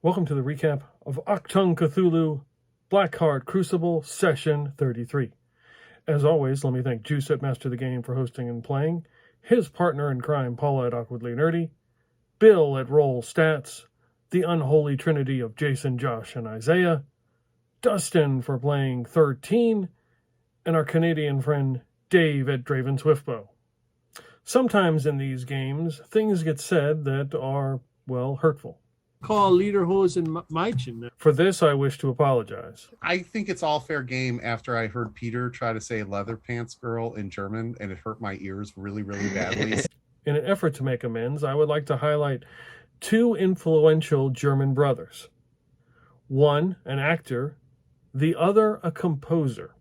Welcome to the recap of Achtung Cthulhu, Blackheart Crucible, Session 33. As always, let me thank Juce at Master the Game for hosting and playing, his partner in crime, Paula at Awkwardly Nerdy, Bill at RollStats, the unholy trinity of Jason, Josh, and Isaiah, Dustin for playing 13, and our Canadian friend Dave at DravenSwiftBow. Sometimes in these games, things get said that are, well, hurtful. Call Lederhose and Meitchen. For this, I wish to apologize. I think it's all fair game after I heard Peter try to say leather pants girl in German, and it hurt my ears really, really badly. In an effort to make amends, I would like to highlight two influential German brothers. One, an actor, the other, a composer.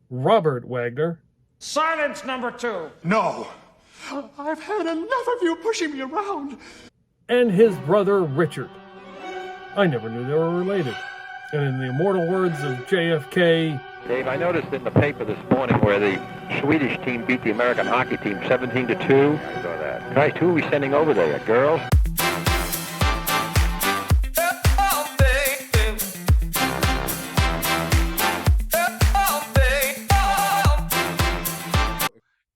Robert Wagner. Silence, number two! No! I've had enough of you pushing me around! And his brother, Richard. I never knew they were related. And in the immortal words of JFK... Dave, I noticed in the paper this morning where the Swedish team beat the American hockey team 17-2. I saw that. Christ, who are we sending over there? Girls?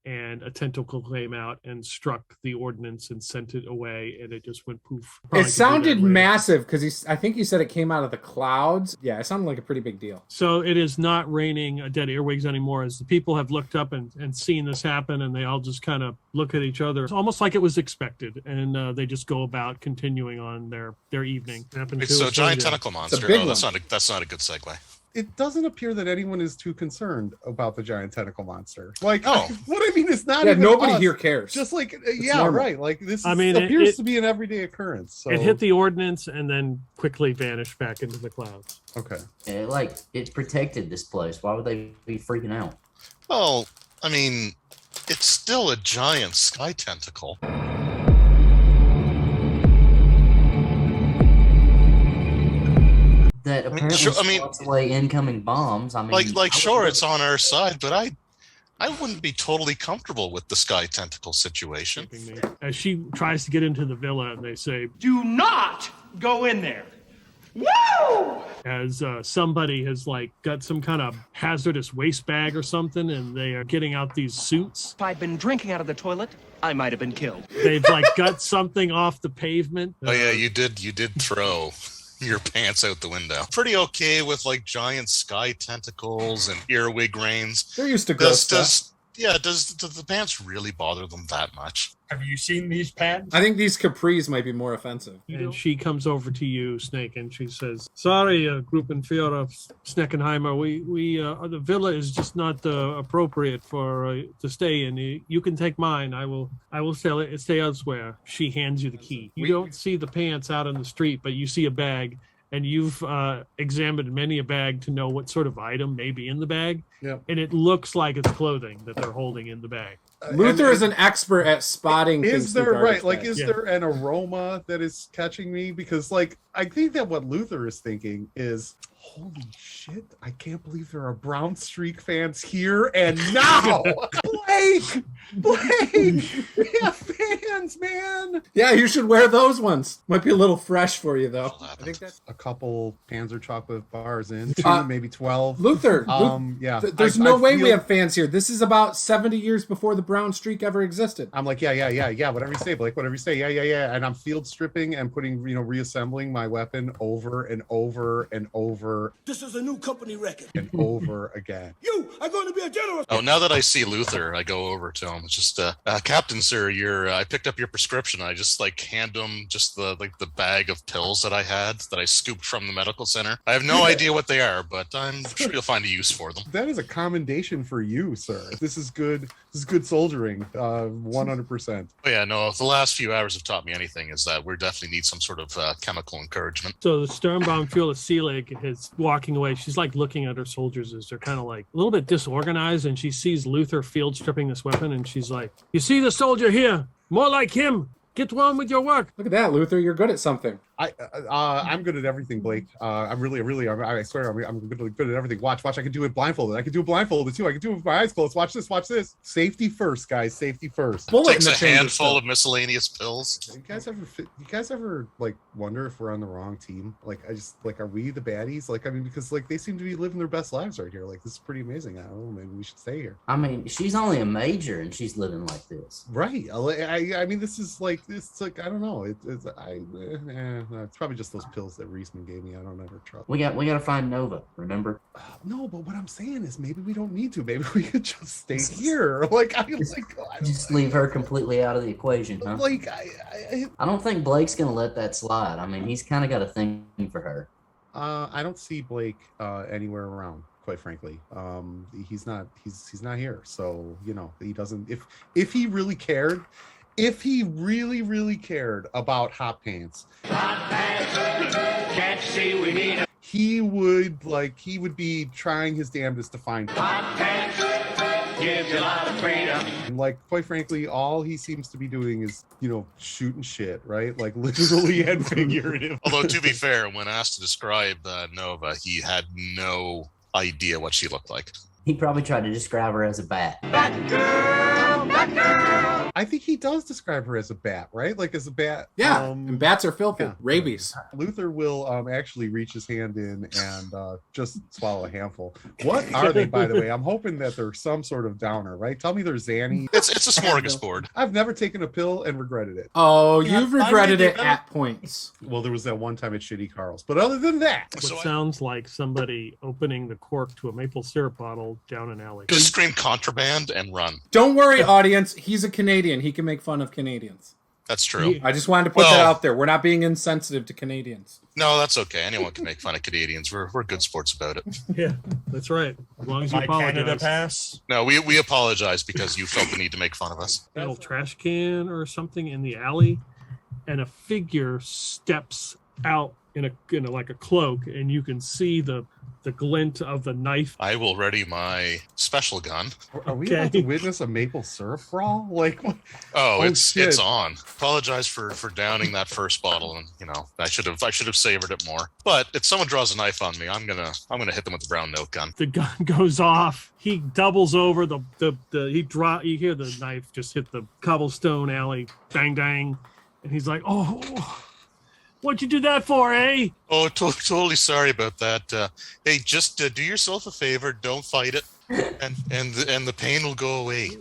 And a tentacle came out and struck the ordnance and sent it away, and it just went poof. It sounded massive because I think you said it came out of the clouds. Yeah, it sounded like a pretty big deal. So it is not raining dead earwigs anymore, as the people have looked up and seen this happen, and they all just kind of look at each other. It's almost like it was expected, and they just go about continuing on their evening. So giant tentacle monster. Oh, that's not a good segue. It doesn't appear that anyone is too concerned about the giant tentacle monster. Like, oh. What I mean is not yeah, even nobody us. here cares. Just like, yeah, right. Like, this appears to be an everyday occurrence. So. It hit the ordnance and then quickly vanished back into the clouds. Okay. Yeah, it's protected, this place. Why would they be freaking out? Well, I mean, it's still a giant sky tentacle. That apparently spots away incoming bombs. I mean, sure, it's on our side, but I wouldn't be totally comfortable with the sky tentacle situation. As she tries to get into the villa, and they say, Do not go in there! Woo! As somebody has got some kind of hazardous waste bag or something, and they are getting out these suits. If I'd been drinking out of the toilet, I might have been killed. They've got something off the pavement. Oh yeah, you did throw your pants out the window. Pretty okay with giant sky tentacles and earwig rains. They're used to gross stuff. Does the pants really bother them that much? Have you seen these pants? I think these capris might be more offensive. And she comes over to you, Snake, and she says, "Sorry, Gruppenführer Sneckenheimer, we the villa is just not appropriate for to stay in. You can take mine. I will stay elsewhere." She hands you the key. You don't see the pants out on the street, but you see a bag. And you've examined many a bag to know what sort of item may be in the bag. Yep. And it looks like it's clothing that they're holding in the bag. Luther is an expert at spotting things. Is there there an aroma that is catching me? Because I think that what Luther is thinking is, holy shit, I can't believe there are Brown Streak fans here and now. Blake, we have fans, man. Yeah, you should wear those ones. Might be a little fresh for you, though. I think that's a couple Panzer chocolate bars in, 2, maybe 12. Luther, yeah. There's no way we have fans here. This is about 70 years before the Brown Streak ever existed. I'm like, yeah, whatever you say, Blake, whatever you say, yeah. And I'm field stripping and putting, reassembling my weapon over and over and over. This is a new company record. And over again. You are going to be a general. Oh, now that I see Luther, I go over to him. It's just, Captain, sir, I picked up your prescription. I just hand him just the bag of pills that I had that I scooped from the medical center. I have no idea what they are, but I'm sure you'll find a use for them. That is a commendation for you, sir. This is good. This is good soldiering. 100%. Oh, yeah, no, if the last few hours have taught me anything, is that we definitely need some sort of chemical encouragement. So the Sturmbannfuher Selig is walking away. She's looking at her soldiers as they're kind of a little bit disorganized, and she sees Luther field stripping this weapon, and she's like, "You see the soldier here? More like him. Get on with your work." Look at that, Luther. You're good at something. I'm good at everything, Blake. I swear, I'm good at everything. Watch. I can do it blindfolded. I can do it blindfolded too. I can do it with my eyes closed. Watch this. Safety first, guys. Safety first. Bullet in Takes the a chamber handful still. of miscellaneous pills. You guys ever like wonder if we're on the wrong team? Like, are we the baddies? Like, I mean, because like they seem to be living their best lives right here. Like, this is pretty amazing. I don't know, maybe we should stay here. I mean, she's only a major and she's living like this. Right. I mean, this is like I don't know. It's probably just those pills that Reisman gave me. I don't ever trust. We got to find Nova. Remember? No, but what I'm saying is maybe we don't need to. Maybe we could just stay here. Like, Just leave her completely out of the equation, huh? Like, I don't think Blake's gonna let that slide. I mean, he's kind of got a thing for her. I don't see Blake anywhere around. Quite frankly, he's not here. So he doesn't. If he really cared. If he really cared about hot pants, Can't see we need he would be trying his damnedest to find hot pants. Gives you a lot of freedom. And like, quite frankly, all he seems to be doing is, shooting shit, right? Like literally and figurative. Although to be fair, when asked to describe Nova, he had no idea what she looked like. He probably tried to describe her as a bat. I think he does describe her as a bat, right? Like as a bat. Yeah, and bats are filthy. yeah. Rabies. Luther will actually reach his hand in and just swallow a handful. What are they, by the way? I'm hoping that they're some sort of downer, right? Tell me they're Xanny. It's a smorgasbord. I've never taken a pill and regretted it. Oh, you've regretted it at points. Well, there was that one time at Shitty Carl's, but other than that, What sounds like somebody opening the cork to a maple syrup bottle down an alley. Just scream contraband and run. Don't worry, audience. He's a Canadian. He can make fun of Canadians. That's true. I just wanted to put that out there. We're not being insensitive to Canadians. No, that's okay. Anyone can make fun of Canadians. We're good sports about it. Yeah, that's right. As long as you My Canada apologize. pass. No, we apologize because you felt the need to make fun of us. Little trash can or something in the alley, and a figure steps out in a like a cloak, and you can see the glint of the knife. I will ready my special gun. are we about to witness a maple syrup brawl? Like, what? Oh, it's shit. on. Apologize for downing that first bottle, and I should have savored it more. But if someone draws a knife on me, I'm gonna hit them with the brown note gun. The gun goes off. He doubles over you hear the knife just hit the cobblestone alley. Dang dang. And he's like, "Oh, what'd you do that for, eh?" Oh, totally sorry about that. Hey, just do yourself a favor. Don't fight it, and the pain will go away.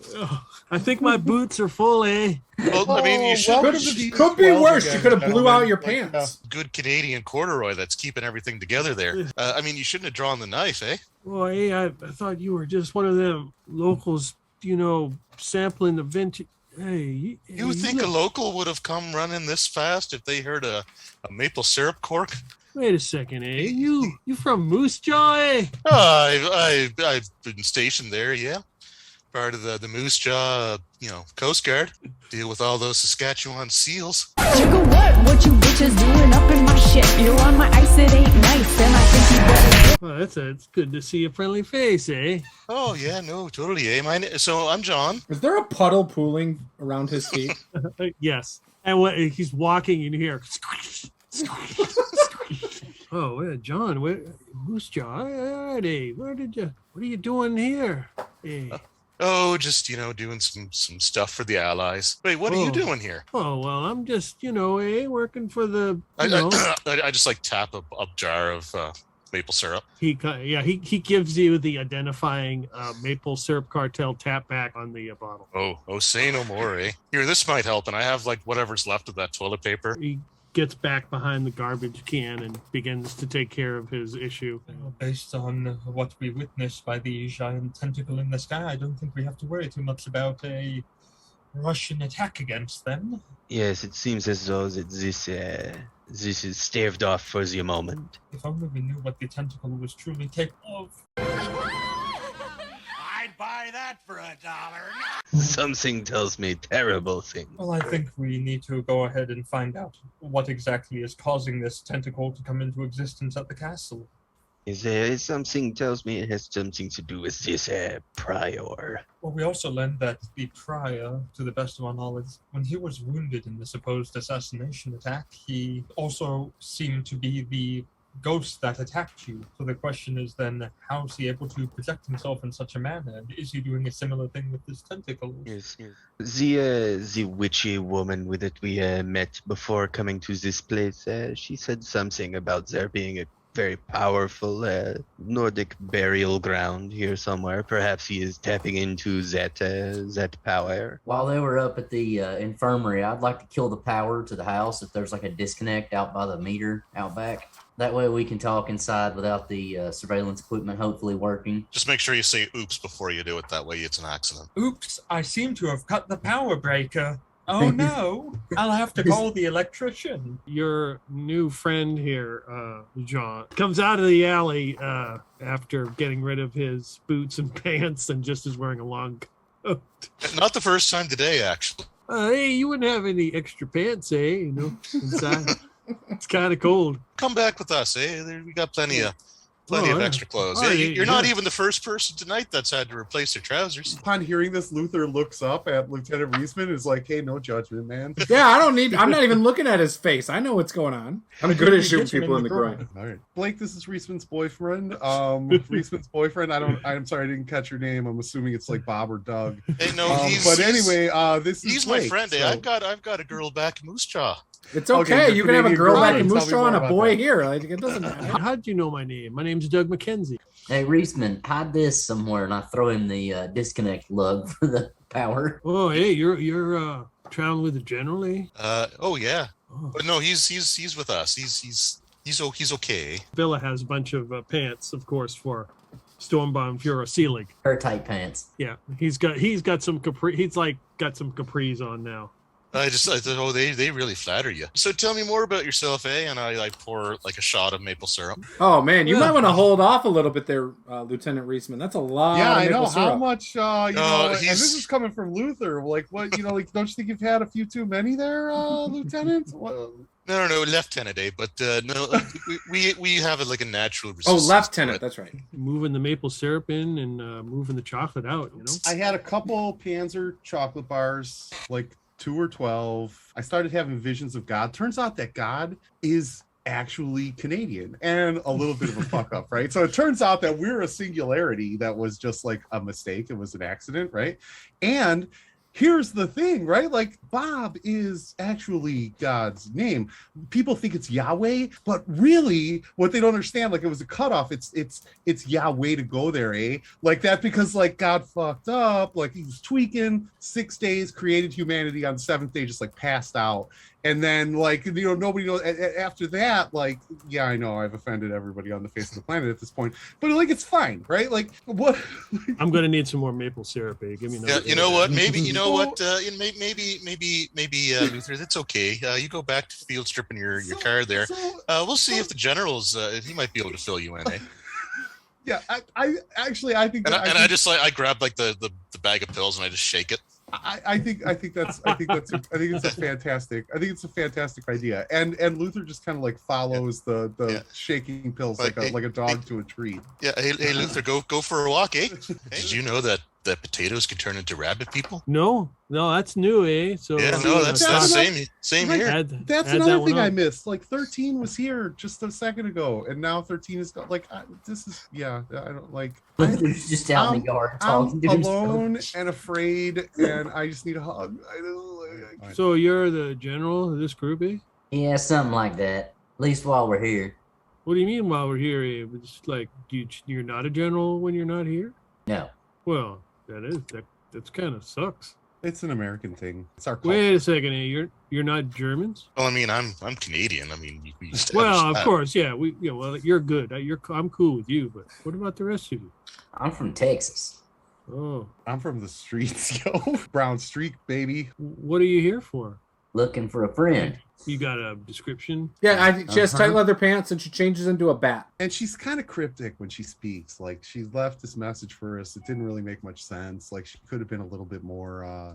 I think my boots are full, eh? Well, I mean, you should. Could be worse. You could have blew out your pants. Good Canadian corduroy that's keeping everything together there. I mean, you shouldn't have drawn the knife, eh? Boy, I thought you were just one of them locals, sampling the vintage. Hey, You think a local would have come running this fast if they heard a maple syrup cork? Wait a second, eh? You from Moose Jaw, eh? I've been stationed there, yeah. Part of the Moose Jaw, Coast Guard. Deal with all those Saskatchewan seals. Jigga what you bitches doing up in my shit? You're on my ice, it ain't nice, and I think you better. Well, it's good to see a friendly face, eh? Oh yeah, no, totally, eh? So I'm John. Is there a puddle pooling around his feet? Yes. And he's walking in here. Oh, John, Moose Jaw, all right, eh? What are you doing here? Eh? Oh, just doing some stuff for the Allies. Wait, what are you doing here? Oh well, I'm just working for the. I just tap a jar of maple syrup. He gives you the identifying maple syrup cartel tap back on the bottle. Oh, say no more, eh? Here, this might help, and I have whatever's left of that toilet paper. He gets back behind the garbage can and begins to take care of his issue. Based on what we witnessed by the giant tentacle in the sky, I don't think we have to worry too much about a Russian attack against them. Yes, it seems as though that this is staved off for the moment. If only we knew what the tentacle was truly capable of. I'd buy that for $1. Something tells me terrible things. Well, I think we need to go ahead and find out what exactly is causing this tentacle to come into existence at the castle. Something tells me it has something to do with this prior. Well, we also learned that the prior, to the best of our knowledge, when he was wounded in the supposed assassination attack, he also seemed to be the ghost that attacked you. So the question is then, how is he able to project himself in such a manner? Is he doing a similar thing with his tentacles? Yes. The witchy woman that we met before coming to this place, she said something about there being a very powerful Nordic burial ground here somewhere. Perhaps he is tapping into that power. While they were up at the infirmary, I'd like to kill the power to the house if there's like a disconnect out by the meter out back. That way we can talk inside without the surveillance equipment hopefully working. Just make sure you say oops before you do it. That way it's an accident. Oops, I seem to have cut the power breaker. Oh no, I'll have to call the electrician. Your new friend here, John, comes out of the alley after getting rid of his boots and pants and just is wearing a long coat. Not the first time today, actually. Hey, you wouldn't have any extra pants, inside. It's kind of cold. Come back with us, we got plenty of extra clothes. You're not even the first person tonight that's had to replace their trousers. Upon hearing this, Luther looks up at Lieutenant Reisman and is like, hey, no judgment, man. Yeah, I'm not even looking at his face. I know what's going on. I'm good at shooting people in the groin. All right. Blake, this is Reisman's boyfriend. Reisman's boyfriend. I'm sorry, I didn't catch your name. I'm assuming it's like Bob or Doug. Hey, no, he's Blake, my friend. So... I've got a girl back in Moose Jaw. It's okay. You can have a girl back in Moose Jaw and a boy here. Like, it doesn't matter. How did you know my name? My name's Doug McKenzie. Hey, Reisman, hide this somewhere, and I throw him the disconnect lug for the power. Oh, hey, you're traveling with the general, eh? Oh yeah. Oh. But no, he's with us. He's okay. Villa has a bunch of pants, of course, for Sturmbannfuher Seelig. Her tight pants. Yeah, he's got some got some capris on now. I thought, they really flatter you. So tell me more about yourself, And I pour like a shot of maple syrup. Oh man, you might want to hold off a little bit there, Lieutenant Reisman. That's a lot. Yeah, of I maple know syrup. how much. And this is coming from Luther. Like, what? Like, don't you think you've had a few too many there, Lieutenant? No, Lieutenant, but no, we have like a natural resistance. Oh, Lieutenant, that's right. Moving the maple syrup in and moving the chocolate out. I had a couple Panzer chocolate bars, like 2 or 12. I started having visions of God. Turns out that God is actually Canadian and a little bit of a fuck up, right? So it turns out that we're a singularity that was just like a mistake. It was an accident, right? And here's the thing, right? Like, Bob is actually God's name. People think it's Yahweh, but really what they don't understand, like, it was a cutoff. It's Yahweh to go there, like that, because like God fucked up, like he was tweaking. 6 days, created humanity. On the 7th day, just like passed out. And then, like, nobody knows. After that, like, yeah, I know I've offended everybody on the face of the planet at this point, but like, it's fine, right? Like, what? I'm gonna need some more maple syrup. Give me. Yeah, you know what? Maybe Luther, that's okay. You go back to field stripping your car there. We'll see if the general's. He might be able to fill you in, Yeah, I think. I grab like the bag of pills and I just shake it. I think it's a fantastic idea. And Luther just kind of like follows the shaking pills like a dog to a treat. Yeah, hey Luther, go for a walk, Did you know that potatoes can turn into rabbit people? No, that's new, So that's same here. That's another thing I missed. Like 13 was here just a second ago, and now 13 is gone. Like this is I don't like. Luther's just out in the yard talking to alone and afraid, and I just need a hug. So you're the general of this group, Yeah, something like that. At least while we're here. What do you mean while we're here? It's like you're not a general when you're not here? No. Well, that's kind of sucks. It's an American thing. It's our culture. Wait a second, you're not Germans? Well, I mean, I'm Canadian. I mean, well, of course, yeah. Well, you're good. I'm cool with you, but what about the rest of you? I'm from Texas. Oh, I'm from the streets, yo. Brown streak, baby. What are you here for? Looking for a friend. You got a description? Yeah, she has tight leather pants and she changes into a bat. And she's kind of cryptic when she speaks. Like, she left this message for us. It didn't really make much sense. Like, she could have been a little bit more,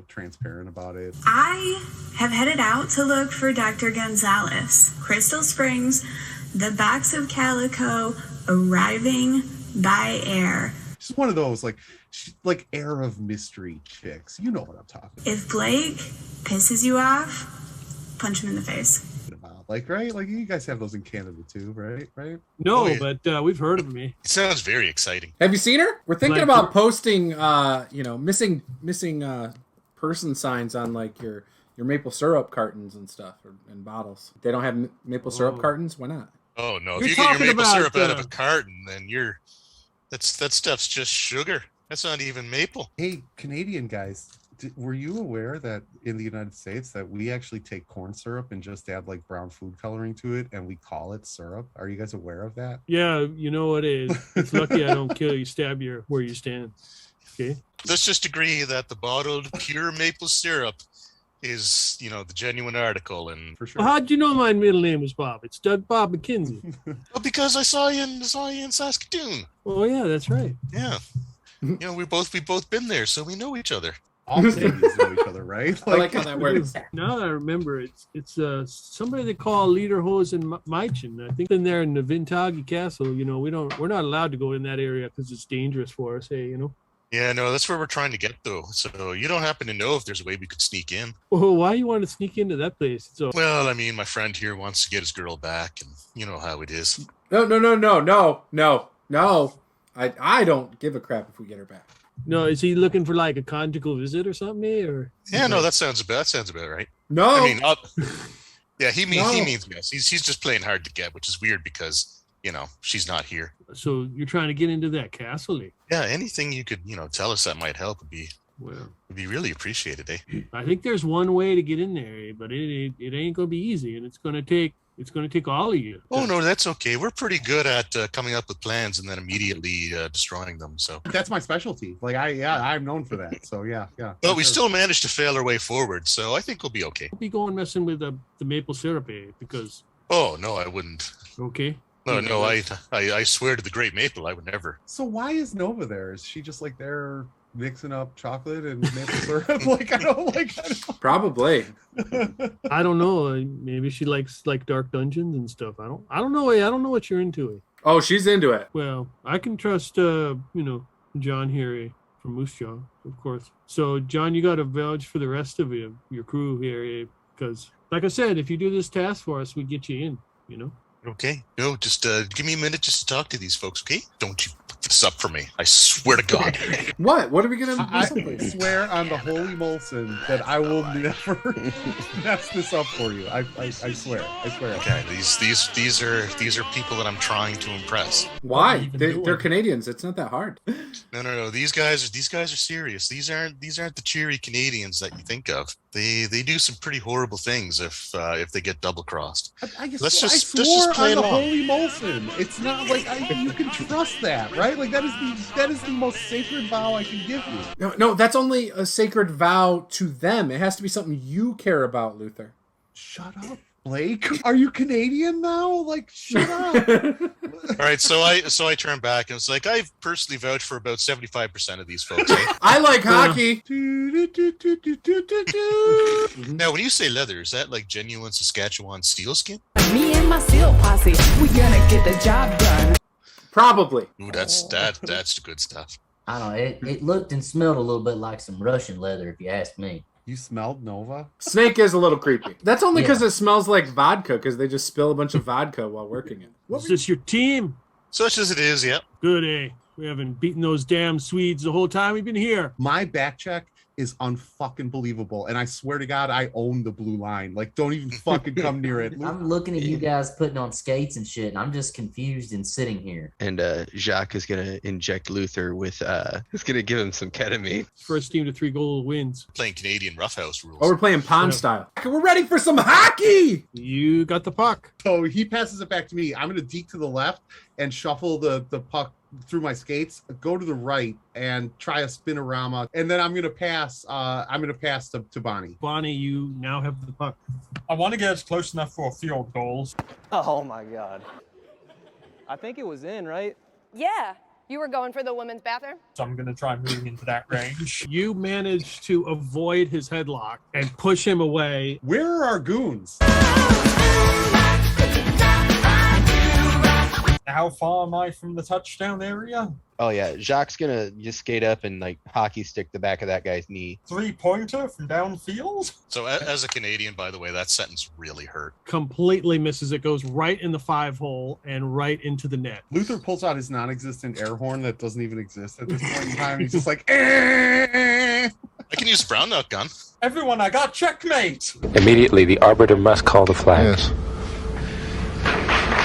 transparent about it. I have headed out to look for Dr. Gonzalez. Crystal Springs, The box of calico arriving by air. She's one of those like air of mystery chicks. You know what I'm talking about. If Blake pisses you off, punch him in the face. Right? Like you guys have those in Canada too, right? No, Oh, yeah. but we've heard of me. It sounds very exciting. Have you seen her? We're thinking about posting, missing person signs on like your maple syrup cartons and stuff and bottles. If they don't have maple syrup cartons, why not? Oh no! You're If you get your maple talking syrup about, out of a carton, then that stuff's just sugar. That's not even maple. Hey, Canadian guys, were you aware that in the United States that we actually take corn syrup and just add like brown food coloring to it and we call it syrup? Are you guys aware of that? Yeah, you know what it is. It's lucky I don't kill you, stab you where you stand. Okay. Let's just agree that the bottled pure maple syrup is, the genuine article, and for sure. Well, how'd you know my middle name was Bob? It's Doug Bob McKenzie. Well, because I saw you in Saskatoon. Oh yeah, that's right. Yeah. We both been there, so we know each other. All Canadians know each other, right? I like how that works. Now I remember it's somebody they call Lederhosen Meichen. I think in there in the Vittangi Castle. We're not allowed to go in that area because it's dangerous for us. Hey, Yeah, no, that's where we're trying to get though. So you don't happen to know if there's a way we could sneak in? Well, why you want to sneak into that place? Well, I mean, my friend here wants to get his girl back, and you know how it is. No. I don't give a crap if we get her back. No, is he looking for like a conjugal visit or something, or? Yeah, no, that sounds about right. No, I mean, yeah, he means yes. He's just playing hard to get, which is weird because she's not here. So you're trying to get into that castle, eh? Yeah, anything you could tell us that might help would be really appreciated, eh? I think there's one way to get in there, but it ain't gonna be easy, and it's gonna take all of you. Oh no, that's okay. We're pretty good at coming up with plans and then immediately destroying them. So that's my specialty. Like I'm known for that. So yeah. But we still managed to fail our way forward, so I think we'll be okay. Don't be going messing with the maple syrup, eh? Because. Oh no, I wouldn't. Okay. No, I swear to the Great Maple, I would never. So why is Nova there? Is she just like there mixing up chocolate and maple syrup? I don't. Probably. I don't know. Maybe she likes like dark dungeons and stuff. I don't know. I don't know what you're into. Oh, she's into it. Well, I can trust John here from Moose Jaw, of course. So John, you got to vouch for the rest of your crew here, because like I said, if you do this task for us, we get you in. Okay. No, just give me a minute just to talk to these folks, okay? Don't you fuck this up for me. I swear to God. What? What are we going to do? I swear on the Holy Molson that I will never mess this up for you. I swear. I swear. Okay, these are people that I'm trying to impress. Why? They're Canadians. It's not that hard. No. These guys are serious. These aren't the cheery Canadians that you think of. They do some pretty horrible things if they get double crossed. Let's just play on along. The Holy Molson. It's not like you can trust that, right? Like that is the most sacred vow I can give you. No, that's only a sacred vow to them. It has to be something you care about, Luther. Shut up, Blake. Are you Canadian now? Like, shut up. All right, so I turn back and it's like I've personally vouched for about 75% of these folks. Eh? I like hockey. Now, when you say leather, is that like genuine Saskatchewan sealskin? Me and my seal posse, we gonna get the job done. Probably. Ooh, that's the good stuff. I don't know. It looked and smelled a little bit like some Russian leather, if you ask me. You smelled Nova? Snake is a little creepy. That's only because it smells like vodka, because they just spill a bunch of vodka while working it. Is this your team? Such as it is, yep. Good, eh? We haven't beaten those damn Swedes the whole time we've been here. My back check is unfucking believable, and I swear to God, I own the blue line. Like, don't even fucking come near it. I'm looking at you guys putting on skates and shit, and I'm just confused and sitting here. And Jacques is gonna inject Luther with he's gonna give him some ketamine. First team to 3 goal wins. Playing Canadian roughhouse rules. Oh, we're playing pond style. We're ready for some hockey. You got the puck. So he passes it back to me. I'm gonna deke to the left and shuffle the puck through my skates, go to the right and try a spinorama, and then I'm gonna pass to Bonnie. Bonnie, you now have the puck. I want to get us close enough for a field goals. Oh my God. I think it was in, right? Yeah. You were going for the women's bathroom? So I'm going to try moving into that range. You managed to avoid his headlock and push him away. Where are our goons? How far am I from the touchdown area? Oh yeah, Jacques gonna just skate up and like hockey stick the back of that guy's knee. 3-pointer from downfield? So as a Canadian, by the way, that sentence really hurt. Completely misses it, goes right in the 5-hole and right into the net. Luther pulls out his non-existent air horn that doesn't even exist at this point in time. He's just like, eh. I can use a brown note gun. Everyone, I got checkmate! Immediately, the arbiter must call the flag. Yes.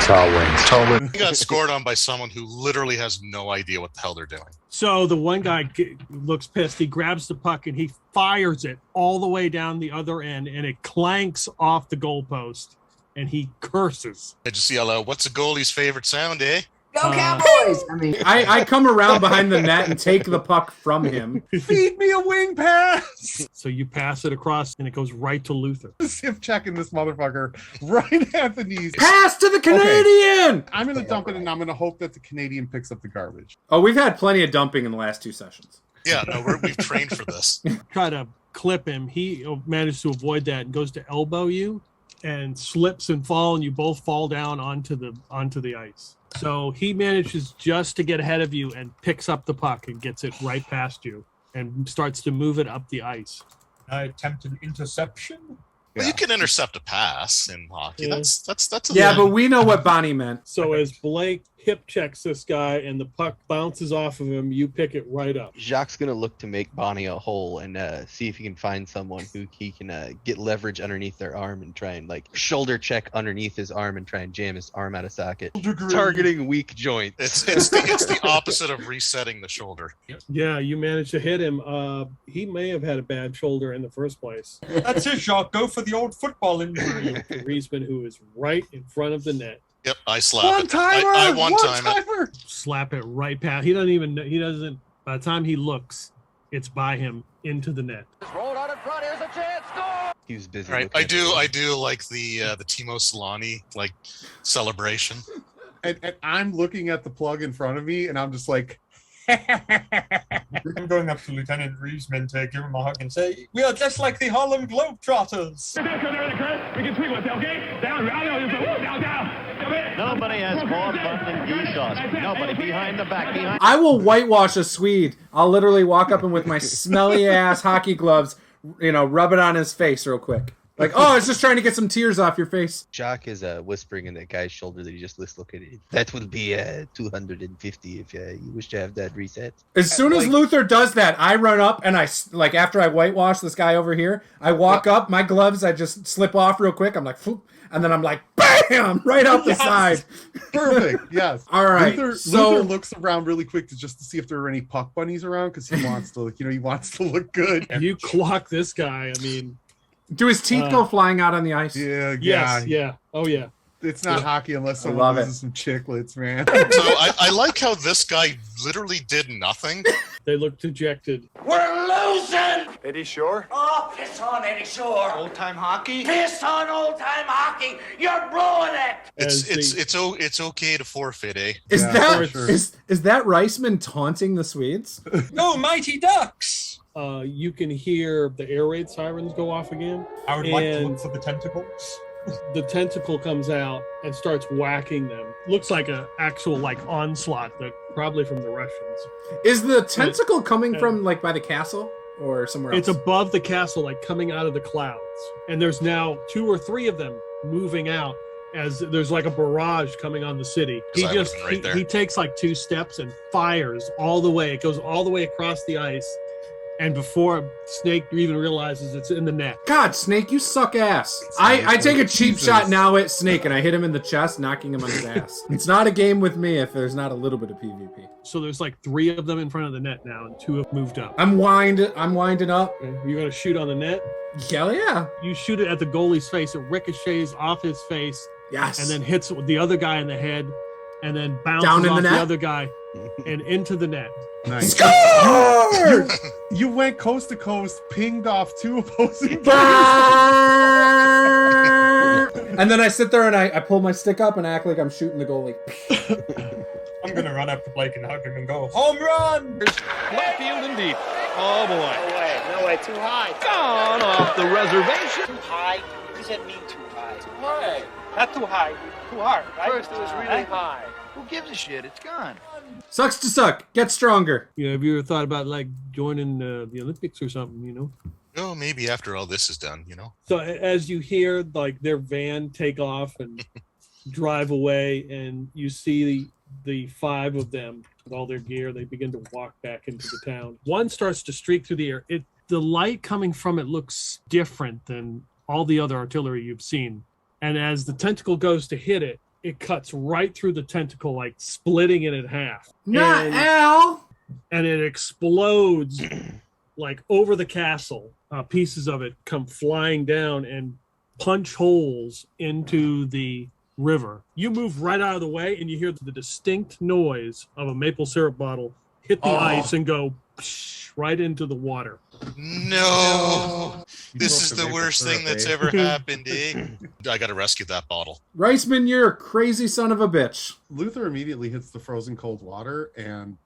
Tall wins. He got scored on by someone who literally has no idea what the hell they're doing. So the one guy looks pissed. He grabs the puck and he fires it all the way down the other end, and it clanks off the goalpost, and he curses. I just yell out, "What's a goalie's favorite sound, eh?" Go Cowboys! I mean, I come around behind the net and take the puck from him. Feed me a wing pass! So you pass it across, and it goes right to Luther. Stiff checking this motherfucker right at the knees. Pass to the Canadian! Okay. I'm going to dump it, and I'm going to hope that the Canadian picks up the garbage. Oh, we've had plenty of dumping in the last 2 sessions. Yeah, no, we've trained for this. Try to clip him. He managed to avoid that and goes to elbow you and slips and fall, and you both fall down onto the ice. So he manages just to get ahead of you and picks up the puck and gets it right past you and starts to move it up the ice. I attempt an interception. Well, you can intercept a pass in hockey. Yeah. That's a Yeah, thing. but we know what Bonnie meant. So as Blake hip checks this guy and the puck bounces off of him, you pick it right up. Jacques gonna look to make Bonnie a hole and see if he can find someone who he can get leverage underneath their arm and try and like shoulder check underneath his arm and try and jam his arm out of socket, targeting weak joints. It's the opposite of resetting the shoulder. Yeah, you managed to hit him. He may have had a bad shoulder in the first place. That's it, Jacques. Go for the old football injury. Reisman, who is right in front of the net. Yep, I slap One it. timer! I one-time it. timer! Slap it right past. He doesn't, by the time he looks, it's by him into the net. Rolled out in front. Here's a chance. Score! He was busy. Right, looking I at do like the Timo Solani like celebration. And I'm looking at the plug in front of me, and I'm just like, I'm going up to Lieutenant Reisman to give him a hug and say, "We are just like the Harlem Globetrotters." We can swing with it, okay? Down. Nobody has more fun than Goose Sauce. Nobody behind the back. I will whitewash a Swede. I'll literally walk up and with my smelly ass hockey gloves, rub it on his face real quick. Like, oh, I was just trying to get some tears off your face. Jacques is whispering in that guy's shoulder that he just look at it. That will be 250 if you wish to have that reset. As soon as Luther does that, I run up and after I whitewash this guy over here, I walk up, my gloves, I just slip off real quick. I'm like, Phoop, and then I'm like, bam, right out the side. perfect, yes. All right. Luther looks around really quick to see if there are any puck bunnies around because he wants to, he wants to look good. You clock this guy. I mean, do his teeth go flying out on the ice? Yeah. Yes, yeah. Oh, yeah. It's not hockey unless someone loses some chiclets, man. So I like how this guy literally did nothing. They look dejected. We're losing! Eddie Shore? Oh, piss on Eddie Shore. Old-time hockey? Piss on old-time hockey. You're blowing it. It's okay to forfeit, eh? Is that Reisman taunting the Swedes? No, Mighty Ducks! You can hear the air raid sirens go off again. I would like to look for the tentacles. The tentacle comes out and starts whacking them. Looks like an actual onslaught, probably from the Russians. Is the tentacle coming from by the castle or somewhere else? It's above the castle, coming out of the clouds. And there's now 2 or 3 of them moving out as there's a barrage coming on the city. He takes 2 steps and fires all the way. It goes all the way across the ice. And before Snake even realizes it's in the net. God, Snake, you suck ass. I take a cheap shot now at Snake, and I hit him in the chest, knocking him on his ass. It's not a game with me if there's not a little bit of PvP. So there's 3 of them in front of the net now, and 2 have moved up. I'm winding up. Okay. You're going to shoot on the net? Hell yeah. You shoot it at the goalie's face. It ricochets off his face. Yes. And then hits the other guy in the head, and then bounces down in off the other guy and into the net. Nice. Score! You went coast to coast, pinged off 2 opposing And then I sit there and I pull my stick up and act like I'm shooting the goalie. I'm going to run up to Blake and hug him and go, home run! Left field and deep. Oh, boy. No way, too high. Gone off the reservation. Too high? What does that mean, too high? Too high. Not too high, too hard, right? First it was really high. Who gives a shit? It's gone. Sucks to suck. Get stronger. Yeah, have you ever thought about like joining the Olympics or something? Oh, maybe after all this is done, So as you hear like their van take off and drive away, and you see the 5 of them with all their gear, they begin to walk back into the town. One starts to streak through the air. The light coming from it looks different than all the other artillery you've seen. And as the tentacle goes to hit it, it cuts right through the tentacle, like splitting it in half. Al! And it explodes like over the castle. Pieces of it come flying down and punch holes into the river. You move right out of the way, and you hear the distinct noise of a maple syrup bottle hit the ice and go right into the water. No, this is the worst thing that's ever happened, eh? I gotta rescue that bottle. Reisman, you're a crazy son of a bitch. Luther immediately hits the frozen cold water and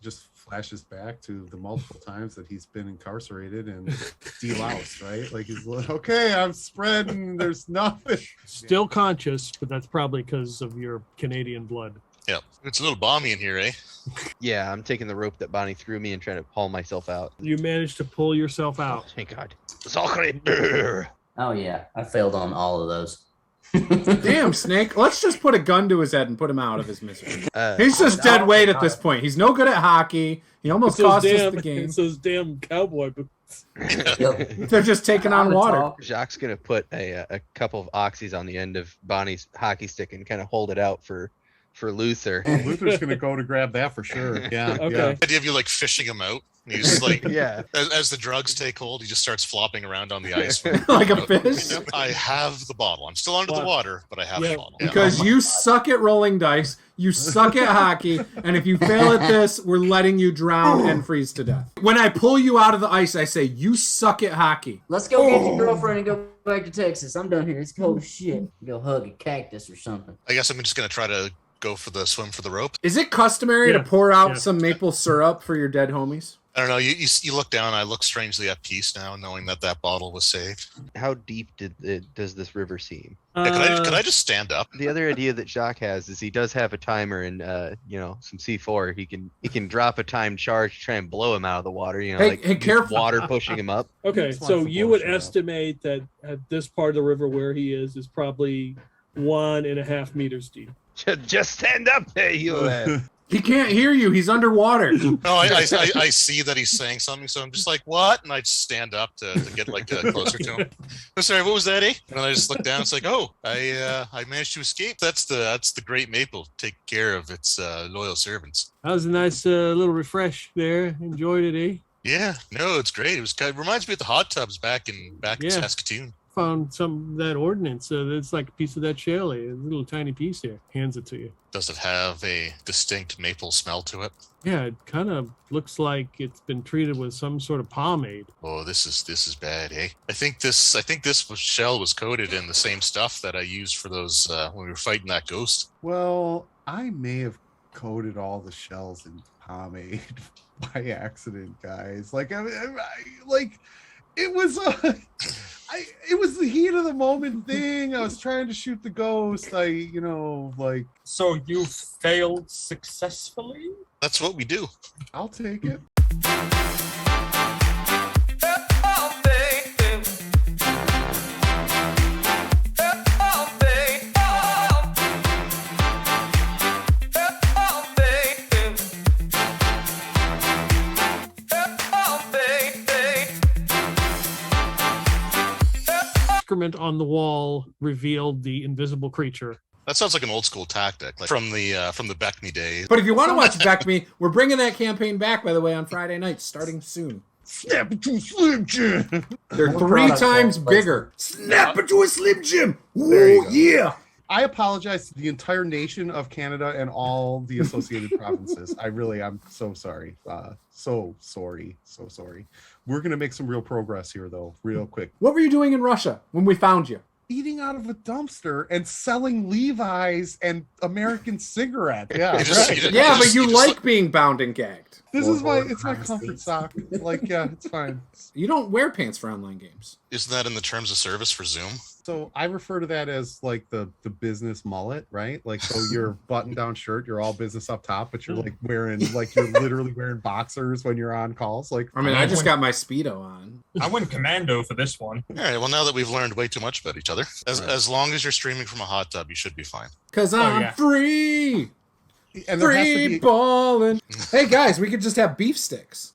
just flashes back to the multiple times that he's been incarcerated and deloused, right? Like he's like, okay, I'm spreading, there's nothing. Still conscious, but that's probably because of your Canadian blood. Yeah, it's a little balmy in here, eh? Yeah, I'm taking the rope that Bonnie threw me and trying to haul myself out. You managed to pull yourself out. Oh, thank God. Oh yeah, I failed on all of those. Damn, Snake. Let's just put a gun to his head and put him out of his misery. He's just dead weight at this point. He's no good at hockey. He almost cost us the game. It's those damn cowboy boots. They're just taking on water. Jacques going to put a couple of oxys on the end of Bonnie's hockey stick and kind of hold it out for Luther. Luther's going to go to grab that for sure. Yeah. Okay. Yeah. The idea of you like fishing him out. And he's like, yeah. As the drugs take hold, he just starts flopping around on the ice. Like a fish? I have the bottle. I'm still under the water, but I have the bottle. Because you suck at rolling dice, you suck at hockey, and if you fail at this, we're letting you drown and freeze to death. When I pull you out of the ice, I say, you suck at hockey. Let's go get your girlfriend and go back to Texas. I'm done here. It's cold as shit. Go hug a cactus or something. I guess I'm just going to try to go for the swim for the rope. Is it customary to pour out some maple syrup for your dead homies? I don't know. You look down. I look strangely at peace now, knowing that bottle was saved. How deep does this river seem? Yeah, could I just stand up? The other idea that Jacques has is he does have a timer and some C4. He can drop a timed charge to try and blow him out of the water. Hey, careful. Water pushing him up. Okay, so you would estimate that at this part of the river where he is probably 1.5 meters deep. Just stand up there, you. He can't hear you. He's underwater. No, I see that he's saying something, so I'm just like, what? And I just stand up to get closer to him. Oh, sorry, what was that, eh? And then I just look down. It's like, oh, I managed to escape. That's the great maple. Take care of its loyal servants. That was a nice little refresh there. Enjoyed it, eh? Yeah, no, it's great. It reminds me of the hot tubs back in Saskatoon. Found some of that ordnance. It's like a piece of that shell, a little tiny piece here. Hands it to you. Does it have a distinct maple smell to it? Yeah, it kind of looks like it's been treated with some sort of pomade. Oh, this is bad, eh? I think this shell was coated in the same stuff that I used for those when we were fighting that ghost. Well, I may have coated all the shells in pomade by accident, guys. It was it was the heat of the moment thing. I was trying to shoot the ghost. So you failed successfully? That's what we do. I'll take it. On the wall revealed the invisible creature. That sounds like an old school tactic, like from the Beckme days. But if you want to watch Beckme, we're bringing that campaign back, by the way, on Friday nights, starting soon. Snap into a Slim Jim. They're 3 times bigger. Snap into a Slim Jim. Ooh, yeah. I apologize to the entire nation of Canada and all the associated provinces. I'm so sorry. So sorry. We're going to make some real progress here, though, real quick. What were you doing in Russia when we found you? eating out of a dumpster and selling Levi's and American cigarettes. Yeah, Yeah, but you like being bound and gagged. This is my comfort sock. Like, yeah, it's fine. You don't wear pants for online games. Isn't that in the terms of service for Zoom? So I refer to that as like the business mullet, right? Like, so your button down shirt, you're all business up top, but you're like wearing, like you're literally wearing boxers when you're on calls. Like, I mean, I just got my Speedo on. I went commando for this one. All right. Well, now that we've learned way too much about each other, as long as you're streaming from a hot tub, you should be fine. Cause I'm free. And there has to Free be balling. Hey guys, we could just have beef sticks.